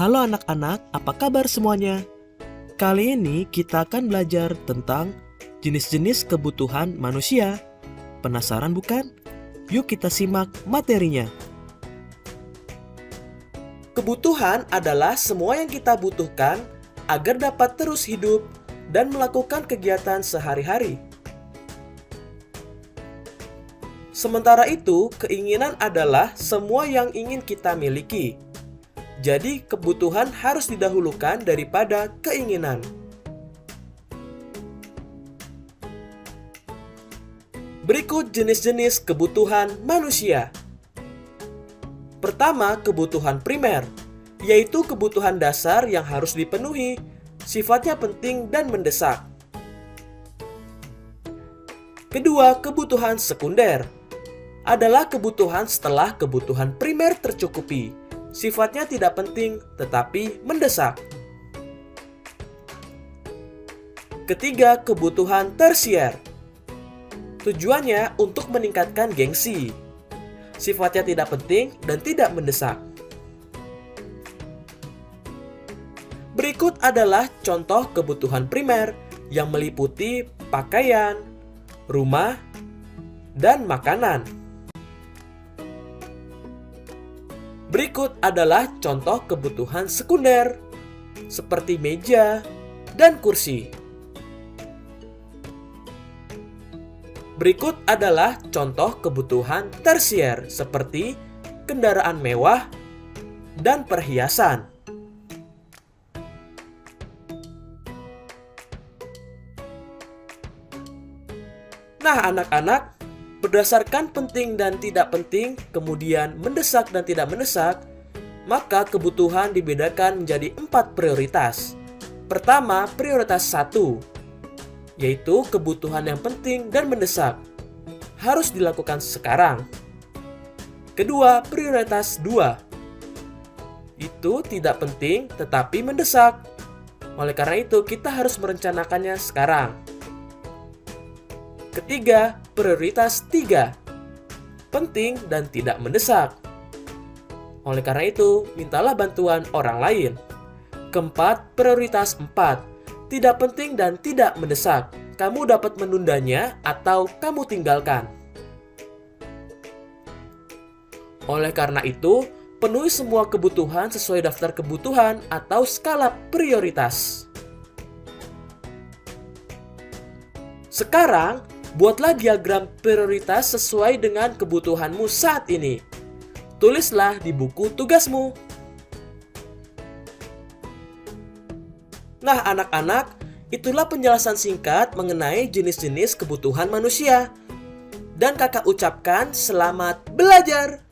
Halo anak-anak, apa kabar semuanya? Kali ini kita akan belajar tentang jenis-jenis kebutuhan manusia. Penasaran bukan? Yuk kita simak materinya. Kebutuhan adalah semua yang kita butuhkan agar dapat terus hidup dan melakukan kegiatan sehari-hari. Sementara itu, keinginan adalah semua yang ingin kita miliki. Jadi, kebutuhan harus didahulukan daripada keinginan. Berikut jenis-jenis kebutuhan manusia. Pertama, kebutuhan primer, yaitu kebutuhan dasar yang harus dipenuhi, sifatnya penting dan mendesak. Kedua, kebutuhan sekunder, adalah kebutuhan setelah kebutuhan primer tercukupi. Sifatnya tidak penting tetapi mendesak. Ketiga, kebutuhan tersier. Tujuannya untuk meningkatkan gengsi. Sifatnya tidak penting dan tidak mendesak. Berikut adalah contoh kebutuhan primer yang meliputi pakaian, rumah, dan makanan. Berikut adalah contoh kebutuhan sekunder, seperti meja dan kursi. Berikut adalah contoh kebutuhan tersier, seperti kendaraan mewah dan perhiasan. Nah, anak-anak, berdasarkan penting dan tidak penting, kemudian mendesak dan tidak mendesak, maka kebutuhan dibedakan menjadi 4 prioritas. Pertama, prioritas 1, yaitu kebutuhan yang penting dan mendesak, harus dilakukan sekarang. Kedua, prioritas 2, itu tidak penting tetapi mendesak. Oleh karena itu, kita harus merencanakannya sekarang. Ketiga, prioritas 3, penting dan tidak mendesak. Oleh karena itu, mintalah bantuan orang lain. Keempat, prioritas 4, tidak penting dan tidak mendesak. Kamu dapat menundanya atau kamu tinggalkan. Oleh karena itu, penuhi semua kebutuhan sesuai daftar kebutuhan atau skala prioritas. Sekarang, buatlah diagram prioritas sesuai dengan kebutuhanmu saat ini. Tulislah di buku tugasmu. Nah, anak-anak, itulah penjelasan singkat mengenai jenis-jenis kebutuhan manusia. Dan kakak ucapkan selamat belajar!